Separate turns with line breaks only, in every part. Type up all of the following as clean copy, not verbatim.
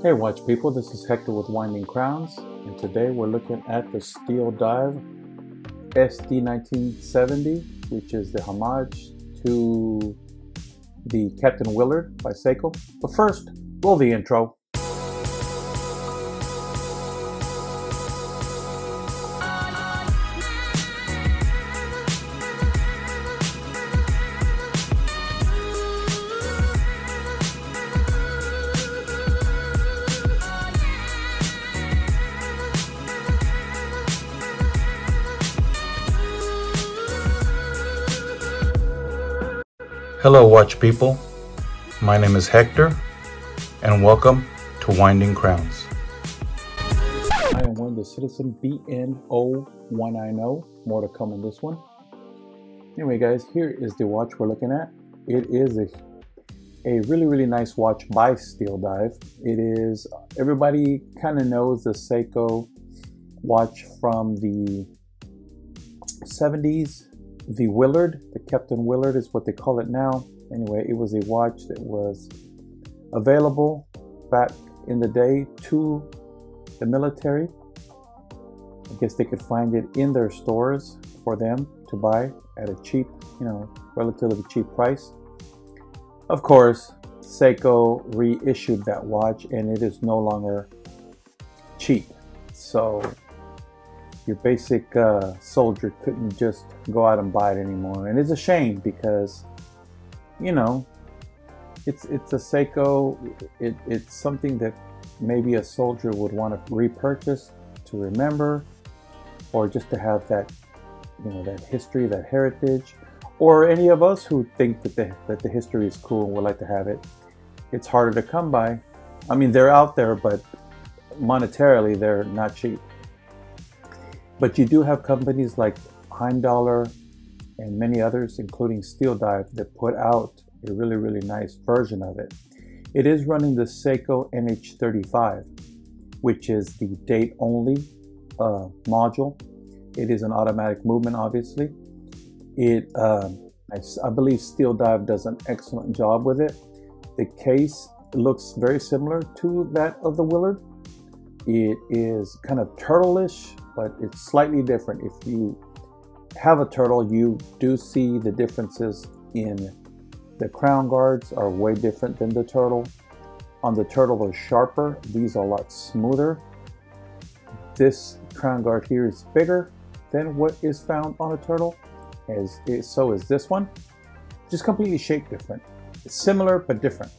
Hey watch people, this is Hector with Winding Crowns, and today we're looking at the Steeldive SD1970, which is the homage to the Cpt.Willard by Seiko. But first, roll the intro. Hello watch people, my name is Hector and welcome to Winding Crowns. I am one of the Citizen BN0190, more to come on this one. Anyway guys, here is the watch we're looking at. It is a really nice watch by Steeldive. It is, everybody kind of knows the Seiko watch from the 70s. The Willard, the Cpt.Willard is what they call it now. Anyway, it was a watch that was available back in the day to the military. I guess they could find it in their stores for them to buy at a cheap, relatively cheap price. Of course, Seiko reissued that watch and it is no longer cheap. So your basic soldier couldn't just go out and buy it anymore, and it's a shame because it's a Seiko. It's something that maybe a soldier would want to repurchase to remember, or just to have that that history, that heritage, or any of us who think that the history is cool and would like to have it. It's harder to come by. I mean, they're out there, but monetarily they're not cheap. But you do have companies like Heimdallr and many others, including Steeldive, that put out a really nice version of it. It is running the Seiko NH35, which is the date-only module. It is an automatic movement, obviously. I believe Steeldive does an excellent job with it. The case looks very similar to that of the Willard. It is kind of turtle-ish, but it's slightly different. If you have a turtle, you do see the differences in the crown guards are way different than the turtle. On the turtle, they're sharper. These are a lot smoother. This crown guard here is bigger than what is found on a turtle, so is this one. Just completely shaped different. It's similar, but different.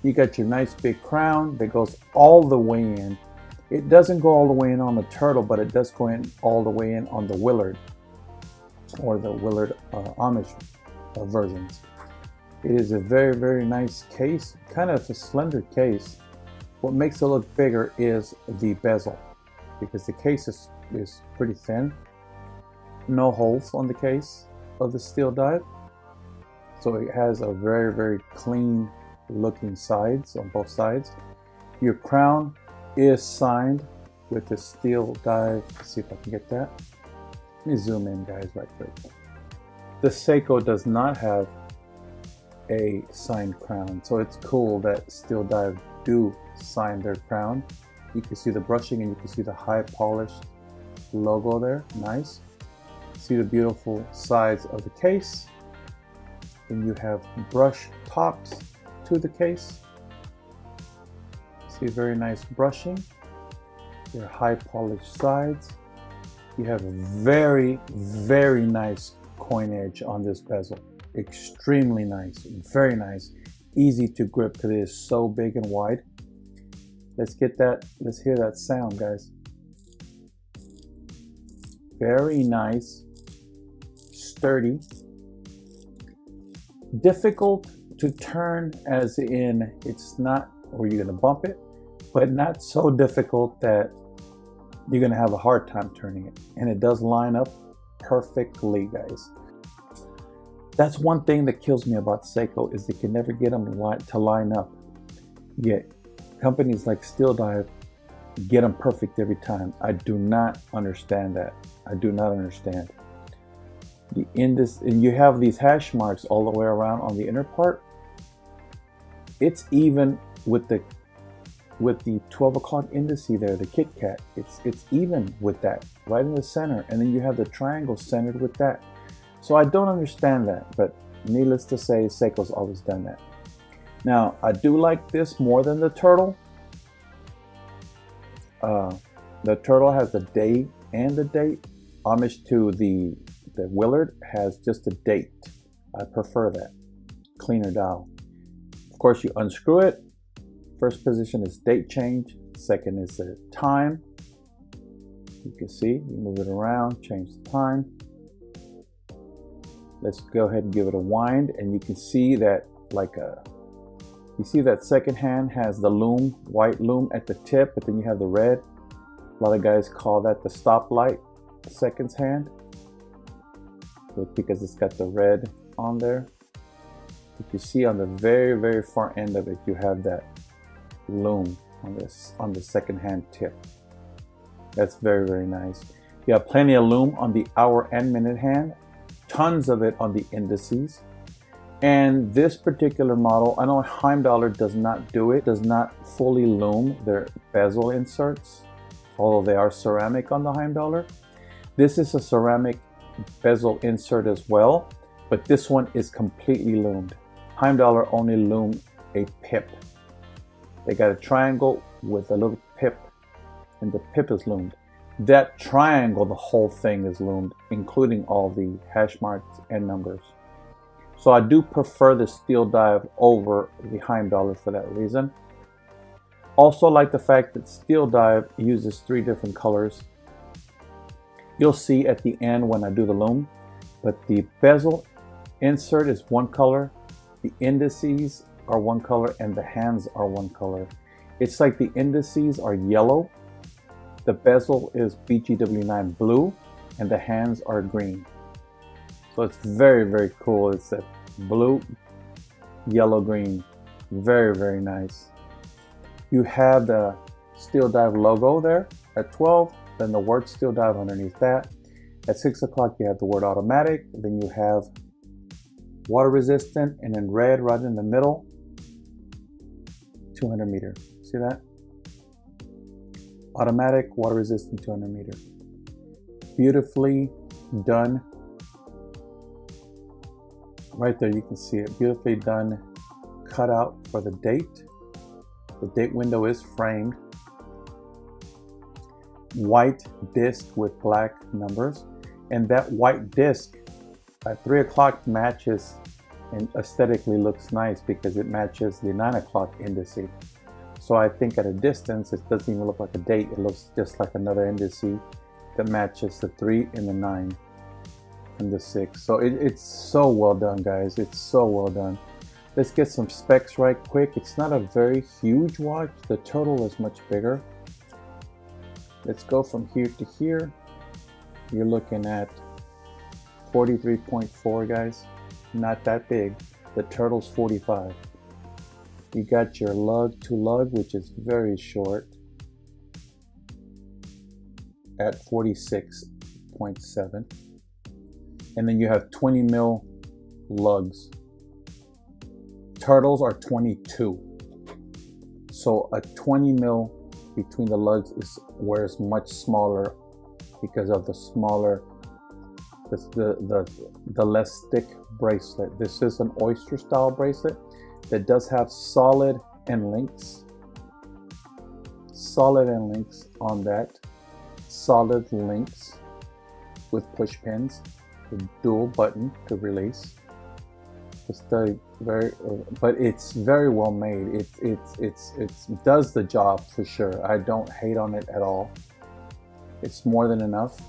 You got your nice big crown that goes all the way in. It doesn't go all the way in on the turtle, but it does go in all the way in on the Willard, or the Willard Homage versions. It is a very nice case, kind of a slender case. What makes it look bigger is the bezel, because the case is pretty thin. No holes on the case of the Steeldive, so it has a very clean looking sides on both sides. Your crown is signed with the Steeldive. Let's see if I can get that. Let me zoom in, guys, right quick. The Seiko does not have a signed crown, so it's cool that Steeldive do sign their crown. You can see the brushing and you can see the high polished logo there. Nice. See the beautiful sides of the case. Then you have brush tops to the case. See very nice brushing, your high polished sides. You have a very nice coin edge on this bezel. Extremely nice, very nice. Easy to grip because it is so big and wide. Let's hear that sound, guys. Very nice, sturdy. Difficult to turn, as in it's not where you're going to bump it, but not so difficult that you're going to have a hard time turning it. And it does line up perfectly, guys. That's one thing that kills me about Seiko, is they can never get them to line up. Yet companies like Steeldive get them perfect every time. I do not understand that. I do not understand. And you have these hash marks all the way around on the inner part. It's even with the with the 12 o'clock indice there, the Kit Kat, it's even with that, right in the center, and then you have the triangle centered with that. So I don't understand that, but needless to say, Seiko's always done that. Now, I do like this more than the turtle. The turtle has the day and the date. Homage to the Willard has just a date. I prefer that. Cleaner dial. Of course, you unscrew it. First position is date change. Second is the time. You can see, you move it around, change the time. Let's go ahead and give it a wind, and you can see that you see that second hand has the loom, white loom at the tip, but then you have the red. A lot of guys call that the stoplight seconds hand, because it's got the red on there. You can see on the very, very far end of it, you have that loom on the second hand tip. That's very, very nice. You have plenty of loom on the hour and minute hand, tons of it on the indices. And this particular model, I know Heimdallr does not do it, does not fully loom their bezel inserts, although they are ceramic on the Heimdallr. This is a ceramic bezel insert as well, but this one is completely loomed. Heimdallr only loom a pip. They got a triangle with a little pip, and the pip is loomed. That triangle, the whole thing is loomed, including all the hash marks and numbers. So I do prefer the Steeldive over the Heimdallr for that reason. Also like the fact that Steeldive uses 3 different colors. You'll see at the end when I do the loom, but the bezel insert is one color, the indices are one color, and the hands are one color. It's like the indices are yellow, the bezel is BGW9 blue, and the hands are green. So it's very, very cool. It's a blue, yellow, green. Very, very nice. You have the Steeldive logo there at 12, then the word Steeldive underneath that. At 6 o'clock, you have the word automatic. Then you have water resistant, and in red right in the middle, 200 meter. See that? Automatic, water resistant, 200 meter. Beautifully done. Right there, you can see it. Beautifully done. Cut out for the date. The date window is framed. White disc with black numbers. And that white disc at 3 o'clock matches and aesthetically looks nice because it matches the 9 o'clock indice. So I think at a distance, it doesn't even look like a date. It looks just like another indice that matches the 3 and the 9 and the 6. So it's so well done, guys. It's so well done. Let's get some specs right quick. It's not a very huge watch. The turtle is much bigger. Let's go from here to here. You're looking at 43.4, guys. Not that big. The turtle's 45. You got your lug to lug, which is very short, at 46.7. And then you have 20 mil lugs. Turtles are 22. So a 20 mil between the lugs is where it's much smaller because of the smaller, the less thick bracelet. This is an oyster style bracelet that does have solid end links. Solid end links on that. Solid links with push pins. The dual button to release. But it's very well made. It does the job for sure. I don't hate on it at all. It's more than enough.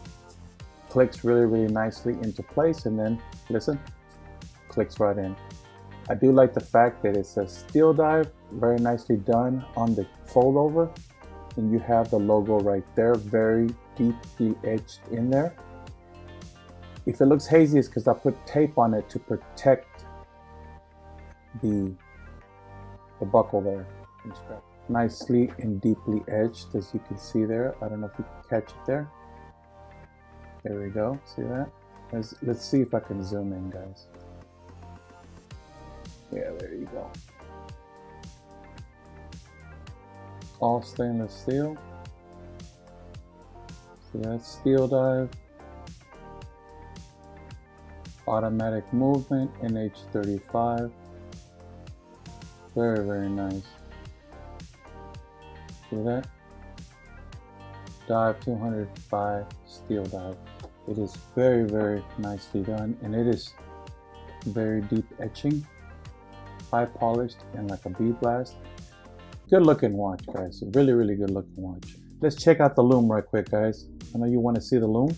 Clicks really, really nicely into place, and then listen, clicks right in. I do like the fact that it says Steeldive, very nicely done on the fold over, and you have the logo right there, very deeply etched in there. If it looks hazy, it's because I put tape on it to protect the buckle there. Nicely and deeply edged, as you can see there. I don't know if you can catch it there. There we go. See that? Let's see if I can zoom in, guys. Yeah, there you go. all stainless steel. So that's Steeldive. Automatic movement, NH35. Very, very nice. See that? Dive 200 by Steeldive. It is very, very nicely done, and it is very deep etching, high polished, and like a bead blast. Good looking watch, guys. Really, really good looking watch. Let's check out the loom right quick, guys. I know you want to see the loom,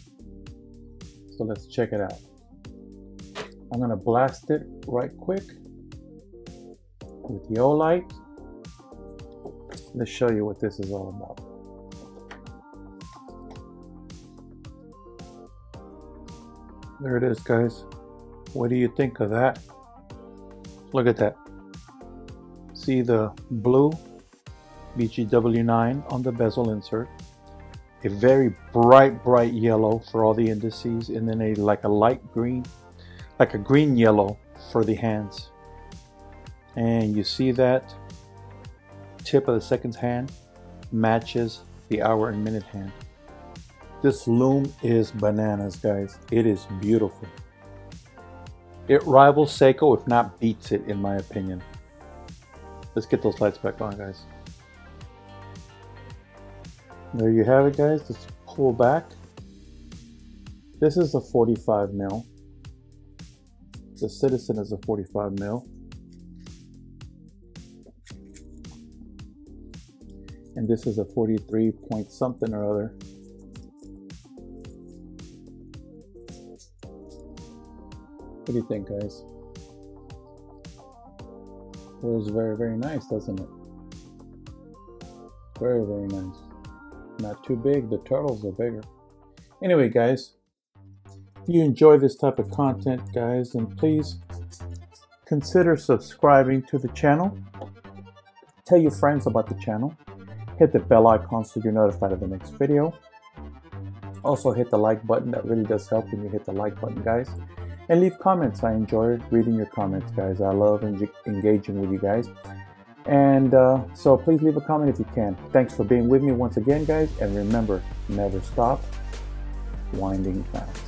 so let's check it out. I'm gonna blast it right quick with the O-light. Let's show you what this is all about. There it is, guys. What do you think of that? Look at that. See the blue BGW9 on the bezel insert. A very bright yellow for all the indices, and then like a light green, like a green yellow for the hands. And you see that tip of the seconds hand matches the hour and minute hand. This loom is bananas, guys. It is beautiful. It rivals Seiko, if not beats it, in my opinion. Let's get those lights back on, guys. There you have it, guys. Let's pull back. This is a 45 mil. The Citizen is a 45 mil. And this is a 43 point something or other. What do you think, guys? It was very, very nice, doesn't it? Very, very nice. Not too big. The turtles are bigger. Anyway, guys, if you enjoy this type of content, guys, then please consider subscribing to the channel. Tell your friends about the channel. Hit the bell icon so you're notified of the next video. Also hit the like button. That really does help when you hit the like button, guys. And leave comments. I enjoy reading your comments, guys. I love engaging with you guys. And so please leave a comment if you can. Thanks for being with me once again, guys. And remember, never stop winding fast.